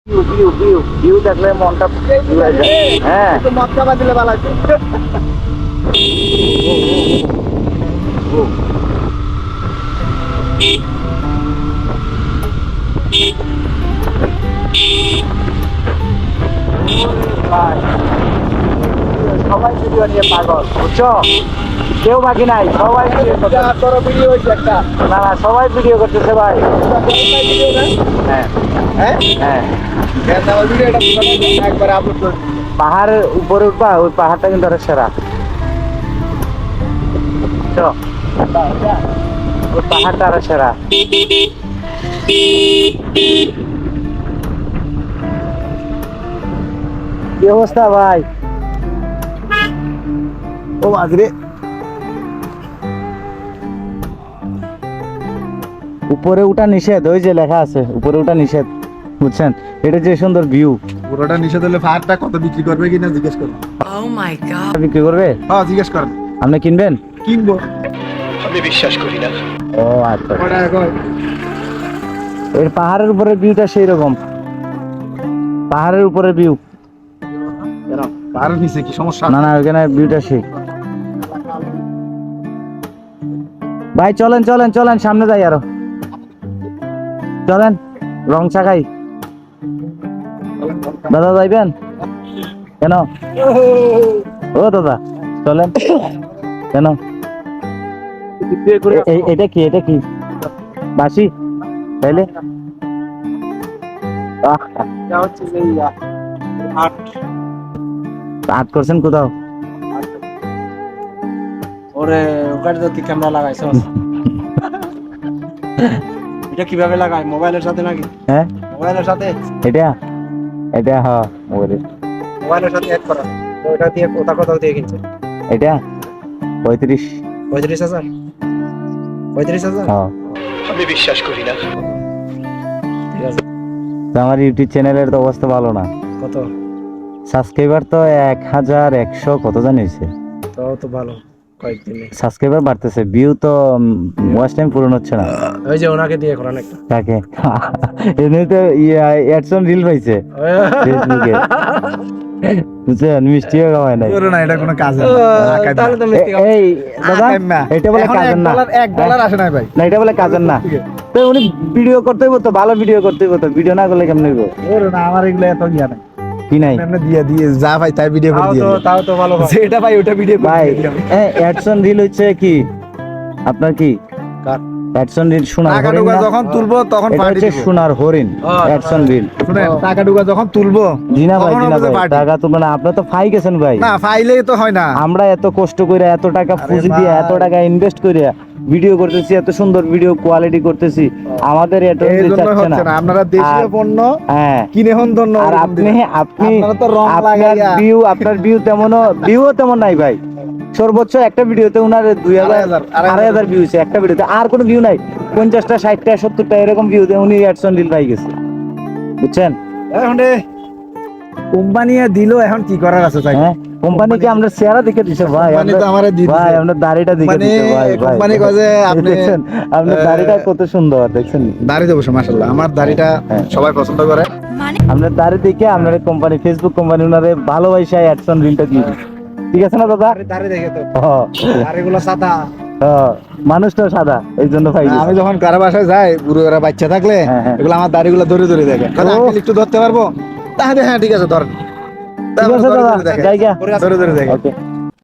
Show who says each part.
Speaker 1: View view view দেখলে মনটা জুড়ে যায়। হ্যাঁ
Speaker 2: তো মক্কা বাদিলে ভালো আছে।
Speaker 1: সবাই ভিডিও নিয়ে পাগল, বুঝছো? কেউ বাকি নাই, সবাই ভিডিও করছে।
Speaker 2: তোর ভিডিও হইছে একটা।
Speaker 1: না না, সবাই ভিডিও করতেছে ভাই।
Speaker 2: ভিডিও না?
Speaker 1: হ্যাঁ
Speaker 2: হ্যাঁ?
Speaker 1: হ্যাঁ,
Speaker 2: কেন আমার ভিডিওটা একবার আপলোড করে
Speaker 1: পাহাড়ের উপরে উঠবা, ওই পাহাড়টা কিন্তু আরো সেরা। বুঝছো? ওই পাহাড়টা আরো সেরা। কি অবস্থা ভাই?
Speaker 2: ও বাজরে
Speaker 1: উপরে উঠা নিষেধ, ওই যে লেখা আছে উপরে উঠা নিষেধ, বুঝছেন? এটা যে সুন্দর ভিউ।
Speaker 2: পুরোটা নিষেধ হলে ফায়ারটা কত বিক্রি করবে কিনা জিজ্ঞেস করুন।
Speaker 1: বিক্রি করবে?
Speaker 2: হ্যাঁ জিজ্ঞেস করেন।
Speaker 1: আপনি কিনবেন?
Speaker 2: কিনবো।
Speaker 3: আমি বিশ্বাস করি না।
Speaker 1: ও আচ্ছা।
Speaker 2: কটা কয়?
Speaker 1: এর পাহাড়ের উপরে ভিউটা সেই রকম, পাহাড়ের উপরে ভিউ।
Speaker 2: কেন? পার নিচে কি সমস্যা?
Speaker 1: না না, ওখানে ভিউটা সেই। ভাই চলেন চলেন চলেন, সামনে যাই আরো, চলেন রং চাকাই। দাদা যাইবেন কেন? ও দাদা চলেন কেন? এটা কি, এটা কি বাসি তাইলে?
Speaker 2: এটা হচ্ছে যে আট
Speaker 1: আট করছেন কোথাও?
Speaker 2: ওরে ওখানে তো কি ক্যামেরা লাগাইছ? এটা কিভাবে লাগায়? মোবাইলের সাথে নাকি?
Speaker 1: হ্যাঁ
Speaker 2: মোবাইলের সাথে?
Speaker 1: এটা এটা হ্যাঁ মোবাইলের।
Speaker 2: মোবাইলের সাথে অ্যাড করা। তো এটা দিয়ে কোথাও দিয়ে কিনছে?
Speaker 1: এটা 35।
Speaker 2: 35,000? 35,000?
Speaker 1: হ্যাঁ,
Speaker 3: আমি বিশ্বাস করি না।
Speaker 2: ঠিক আছে।
Speaker 1: তো আমার ইউটিউব চ্যানেলের তো অবস্থা ভালো না।
Speaker 2: কত?
Speaker 1: সাবস্ক্রাইবার তো 1100 কত জানিয়েছে।
Speaker 2: তাও তো ভালো, কয়েকদিনে।
Speaker 1: সাবস্ক্রাইবার বাড়তেছে, ভিউ তো ওয়াচ টাইম পূরণ হচ্ছে না।
Speaker 2: ওই যে ওনাকে দিয়ে করান একটা।
Speaker 1: তাকে এমনি তো অ্যাডসন রিল পাইছে ফেসবুকে, বুঝছেন? মিষ্টিও খাওয়ায় নাই।
Speaker 2: না, এটা কোনো কাজ না। তাহলে তো
Speaker 1: এই দাদা, এটা বলে কাজের না।
Speaker 2: $1 আসে না ভাই।
Speaker 1: না, এটা বলে কাজের না। তো উনি ভিডিও করতে হইব তো, ভালো ভিডিও করতে হইব তো, ভিডিও না করলে কেমন হইব?
Speaker 2: ওরে না, আমার এগুলো এত জ্ঞান নাই।
Speaker 1: কি নাই?
Speaker 2: এমনি দিয়ে যা ভাই তাই ভিডিও করে দিয়ে। তাও তো ভালো ভাই। যেটা ভাই ওটা ভিডিও করে
Speaker 1: ভাই
Speaker 2: দিয়ে।
Speaker 1: অ্যাডসন রিল হচ্ছে কি আপনার কি?
Speaker 2: কার?
Speaker 1: অ্যাডসন রিল সোনার
Speaker 2: টাকা
Speaker 1: হরিণ
Speaker 2: ঢুকা
Speaker 1: না?
Speaker 2: যখন তুলবো তখন
Speaker 1: এটা
Speaker 2: পার্টি
Speaker 1: হচ্ছে
Speaker 2: দিব।
Speaker 1: সোনার হরিণ অ্যাডসন রিল।
Speaker 2: শুনেন, টাকা ঢুকা যখন তুলবো
Speaker 1: জিনা ভাই,
Speaker 2: তখন
Speaker 1: জিনা
Speaker 2: আমাদের
Speaker 1: ভাই,
Speaker 2: party।
Speaker 1: টাকা তো না, আপনি তো ফাই গেছেন ভাই।
Speaker 2: না ফাইলেই তো হয় না।
Speaker 1: আমরা এত কষ্ট করে, এত টাকা
Speaker 2: আরে
Speaker 1: পুঁজি দিয়ে,
Speaker 2: ভাই।
Speaker 1: এত টাকা ইনভেস্ট করে ভিডিও করতেছি, এত সুন্দর ভিডিও কোয়ালিটি করতেছি, আমাদের এত
Speaker 2: এই জন্য
Speaker 1: চাচ্ছে না।
Speaker 2: হচ্ছে না। আপনারা দেশীয়
Speaker 1: আর-
Speaker 2: পণ্য
Speaker 1: হ্যাঁ,
Speaker 2: কিনে হন ধন্য।
Speaker 1: আর আপনি আপনি
Speaker 2: আপনারা তো রং
Speaker 1: আপনার
Speaker 2: লাগাইয়া।
Speaker 1: ভিউ, আপনার ভিউ ভিউও তেমন নাই ভাই। সর্বোচ্চ একটা ভিডিওতে উনার 2000 2,500 ভিউ হয়েছে একটা ভিডিওতে, আর কোনো ভিউ নাই। 50টা 60টা 70টা এরকম ভিউতে উনি অ্যাডসন রিল পাই গেছে, বুঝছেন?
Speaker 2: এখন কোম্পানি দিল, এখন কি করার আছে তাই?
Speaker 1: হ্যাঁ, কোম্পানিকে আমরা চেহারা দেখে দিছে ভাই,
Speaker 2: কোম্পানি তো আমারে দিয়ে
Speaker 1: ভাই
Speaker 2: দিছে।
Speaker 1: আমরা দাড়িটা দেখে
Speaker 2: মানে
Speaker 1: দিছে ভাই।
Speaker 2: কোম্পানি কয় যে আপনি
Speaker 1: দেখছেন আপনার দাড়িটা কত সুন্দর, দেখছেন?
Speaker 2: দাড়ি দেবো মাশাআল্লাহ। আমার দাড়িটা
Speaker 1: হ্যাঁ।
Speaker 2: সবাই পছন্দ করে।
Speaker 1: আপনার দাড়ি দেখে আপনার কোম্পানি, ফেসবুক কোম্পানি ওনারে ভালোবাসা অ্যাডসন রিলটা দিয়ে দিছে। ঠিক আছে না দাদা?
Speaker 2: দাড়ি দেখে তো
Speaker 1: হ্যাঁ,
Speaker 2: দাড়িগুলো সাদা।
Speaker 1: হ্যাঁ, মানুষটা সাদা, এই জন্য পাই গেছে।
Speaker 2: আমি যখন কারো বাসায় যাই, বুড়োরা বাচ্চা থাকলে
Speaker 1: হ্যাঁ, হ্যাঁ।
Speaker 2: এগুলো আমার দাড়িগুলো ধরে ধরে দেখে।
Speaker 1: ও।
Speaker 2: আঙ্কেল একটু ধরতে পারবো? তাহলে হ্যাঁ ঠিক আছে ধরেন।
Speaker 1: ঠিক আছে দাদা, জায়গা
Speaker 2: ধরে ধরে দেখে।
Speaker 1: ওকে।